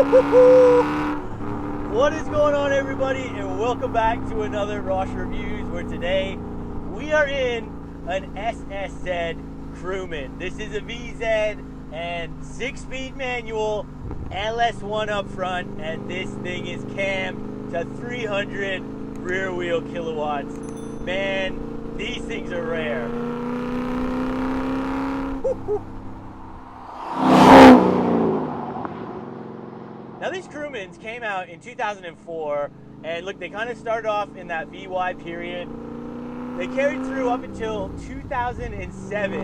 What is going on, everybody, and welcome back to another Rosh Reviews, where today we are in an SSZ Crewman. This is a VZ and 6-speed manual, LS1 up front, and this thing is cammed to 300 rear wheel kilowatts. Man, these things are rare. Now, these Crewmans came out in 2004, and look, they kind of started off in that VY period. They carried through up until 2007,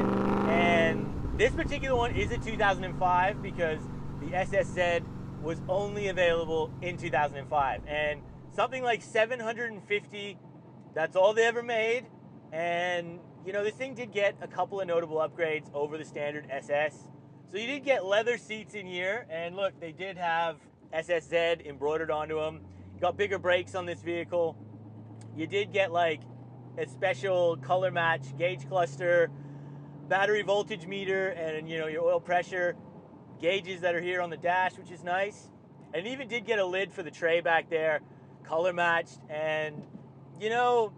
and this particular one is a 2005 because the SSZ was only available in 2005. And something like 750, that's all they ever made. And, you know, this thing did get a couple of notable upgrades over the standard SS. So you did get leather seats in here, and look, they did have SSZ embroidered onto them. You got bigger brakes on this vehicle. You did get like a special color match gauge cluster, battery voltage meter, and you know, your oil pressure gauges that are here on the dash, which is nice. And even did get a lid for the tray back there, color matched. And you know,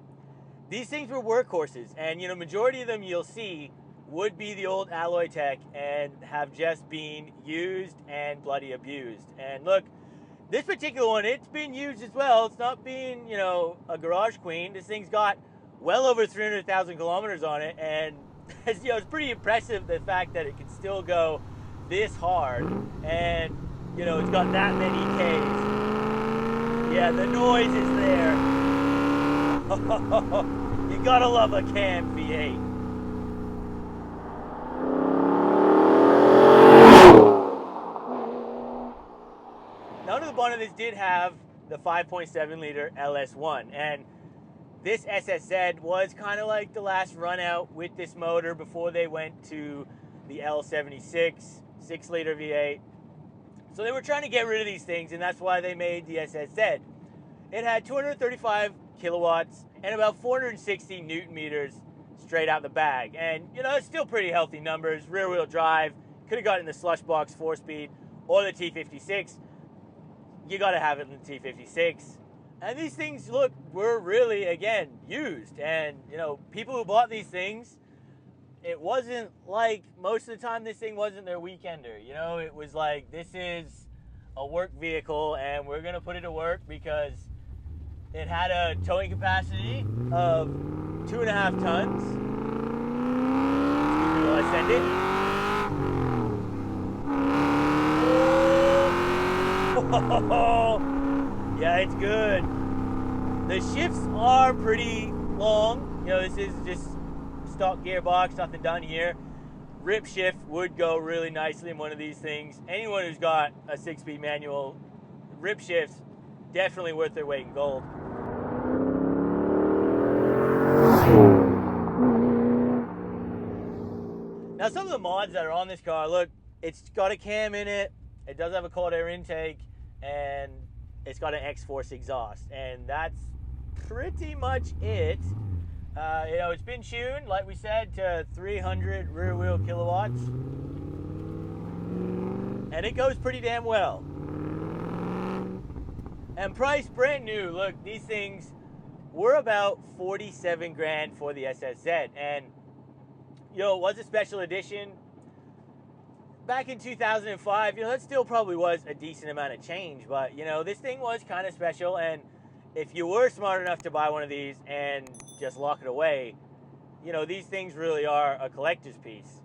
these things were workhorses, and you know, majority of them you'll see would be the old alloy tech and have just been used and bloody abused. And look, this particular one, it's been used as well. It's not being, you know, a garage queen. This thing's got well over 300,000 kilometers on it, and you know, it's pretty impressive the fact that it can still go this hard, and you know, it's got that many Ks. Yeah, the noise is there. You gotta love a cam V8. Now, under the bonnet, this did have the 5.7 liter LS1, and this SSZ was kind of like the last run out with this motor before they went to the L76 6 liter V8. So they were trying to get rid of these things, and that's why they made the SSZ. It had 235 kilowatts and about 460 newton meters straight out the bag, and you know, it's still pretty healthy numbers. Rear wheel drive, could have gotten the slush box 4-speed or the T56. You got to have it in the T56. And these things, look, were really, again, used. And, you know, people who bought these things, it wasn't like, most of the time this thing wasn't their weekender. You know, it was like, this is a work vehicle, and we're going to put it to work because it had a towing capacity of 2.5 tons. Excuse me while I send it. Yeah, it's good. The shifts are pretty long. You know, this is just stock gearbox, nothing done here. Rip shift would go really nicely in one of these things. Anyone who's got a 6-speed manual, rip shifts, definitely worth their weight in gold. Now, some of the mods that are on this car, look, it's got a cam in it. It does have a cold air intake, and it's got an X-Force exhaust, and that's pretty much it. You know, it's been tuned, like we said, to 300 rear wheel kilowatts, and it goes pretty damn well. And priced brand new. Look, these things were about 47 grand for the SSZ, and you know, it was a special edition. Back in 2005, you know, that still probably was a decent amount of change, but, you know, this thing was kind of special, and if you were smart enough to buy one of these and just lock it away, you know, these things really are a collector's piece.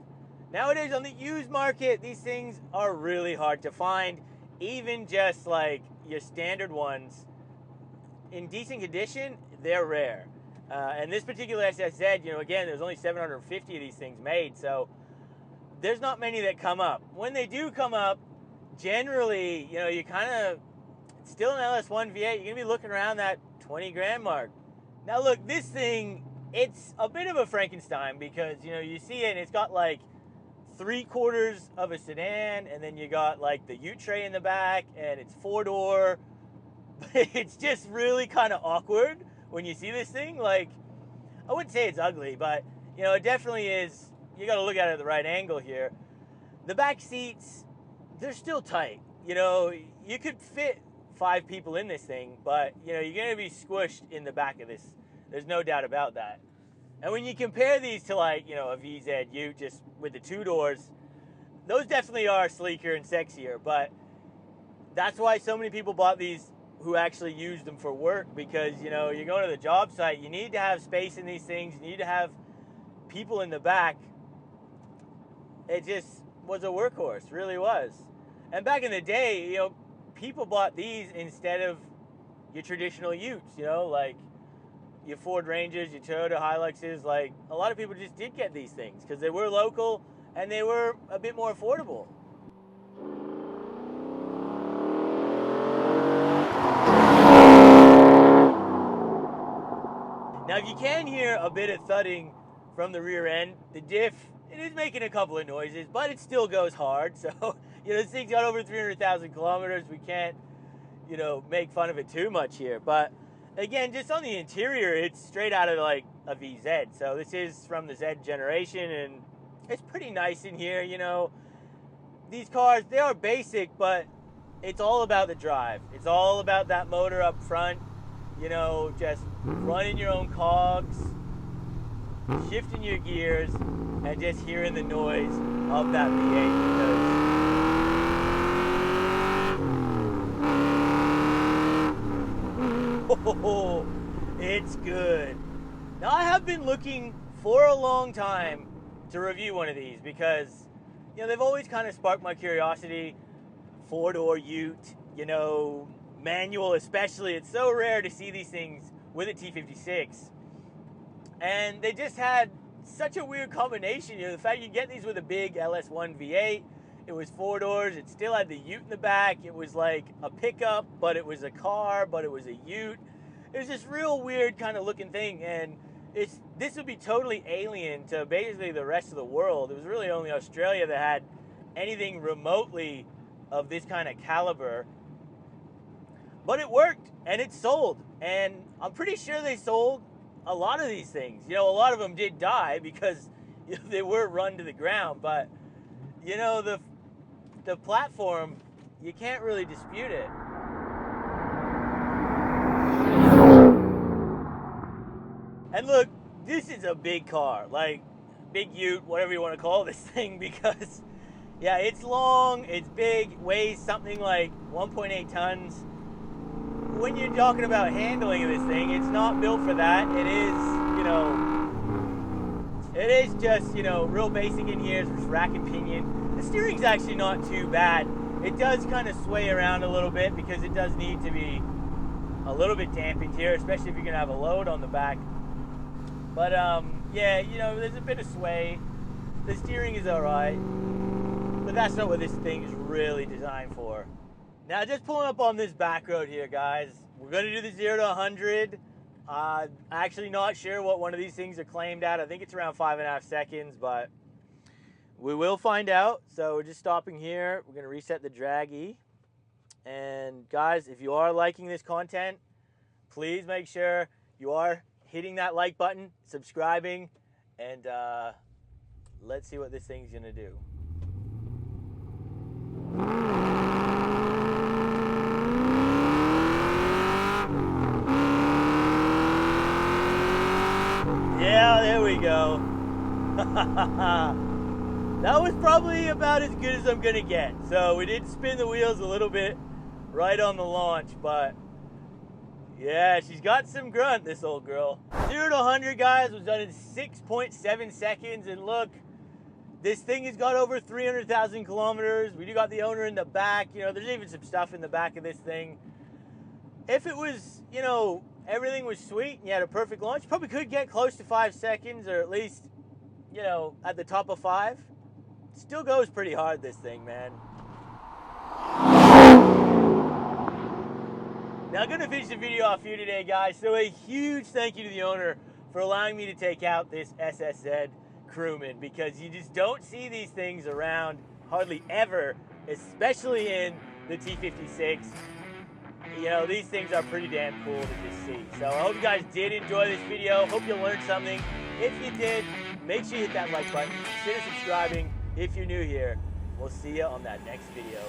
Nowadays, on the used market, these things are really hard to find, even just, like, your standard ones. In decent condition, they're rare. And this particular SSZ, you know, again, there's only 750 of these things made, so there's not many that come up. When they do come up, generally, you know, you kind of, still an LS1 V8, you're going to be looking around that 20 grand mark. Now look, this thing, it's a bit of a Frankenstein because, you know, you see it and it's got like 3/4 of a sedan, and then you got like the ute tray in the back, and it's 4-door. It's just really kind of awkward when you see this thing. Like, I wouldn't say it's ugly, but, you know, it definitely is. You got to look at it at the right angle here. The back seats, they're still tight. You know, you could fit 5 people in this thing, but you know, you're going to be squished in the back of this. There's no doubt about that. And when you compare these to, like, you know, a VZ Ute just with the 2 doors, those definitely are sleeker and sexier, but that's why so many people bought these who actually used them for work, because, you know, you're going to the job site, you need to have space in these things, you need to have people in the back. It just was a workhorse, really was. And back in the day, you know, people bought these instead of your traditional Utes, you know, like your Ford Rangers, your Toyota Hiluxes. Like, a lot of people just did get these things because they were local and they were a bit more affordable. Now, if you can hear a bit of thudding from the rear end, the diff, it is making a couple of noises, but it still goes hard. So, you know, this thing's got over 300,000 kilometers. We can't, you know, make fun of it too much here. But again, just on the interior, it's straight out of like a VZ. So this is from the Z generation, and it's pretty nice in here. You know, these cars, they are basic, but it's all about the drive. It's all about that motor up front, you know, just running your own cogs, shifting your gears, and just hearing the noise of that V8. Oh, it's good. Now, I have been looking for a long time to review one of these because, you know, they've always kind of sparked my curiosity. 4-door Ute, you know, manual especially. It's so rare to see these things with a T56. And they just had such a weird combination. You know, the fact you get these with a big LS1 V8, it was 4 doors, it still had the Ute in the back, it was like a pickup, but it was a car, but it was a Ute. It was this real weird kind of looking thing, and this would be totally alien to basically the rest of the world. It was really only Australia that had anything remotely of this kind of caliber. But it worked, and it sold, and I'm pretty sure they sold a lot of these things. You know, a lot of them did die because, you know, they were run to the ground, but, you know, the platform, you can't really dispute it. And look, this is a big car, like big Ute, whatever you want to call this thing, because, yeah, it's long, it's big, weighs something like 1.8 tons. When you're talking about handling of this thing, it's not built for that. It is, you know, it is just, you know, real basic in here. It's rack and pinion. The steering's actually not too bad. It does kind of sway around a little bit because it does need to be a little bit dampened here, especially if you're gonna have a load on the back. But yeah, you know, there's a bit of sway. The steering is all right, but that's not what this thing is really designed for. Now, just pulling up on this back road here, guys. We're going to do the 0 to 100. Actually not sure what one of these things are claimed at. I think it's around 5.5 seconds, but we will find out. So we're just stopping here. We're going to reset the draggy. And guys, if you are liking this content, please make sure you are hitting that like button, subscribing, and let's see what this thing's going to do. Yeah, there we go. That was probably about as good as I'm gonna get. So we did spin the wheels a little bit right on the launch, but yeah, she's got some grunt, this old girl. 0 to 100, guys, was done in 6.7 seconds, and look, this thing has got over 300,000 kilometers. We do got the owner in the back. You know, there's even some stuff in the back of this thing. If it was, you know, everything was sweet and you had a perfect launch, you probably could get close to 5 seconds, or at least, you know, at the top of 5. Still goes pretty hard, this thing, man. Now, I'm going to finish the video off here today, guys. So a huge thank you to the owner for allowing me to take out this SSZ Crewman, because you just don't see these things around hardly ever, especially in the T56. You know, these things are pretty damn cool to just see. So I hope you guys did enjoy this video. Hope you learned something. If you did, make sure you hit that like button. Consider subscribing if you're new here. We'll see you on that next video.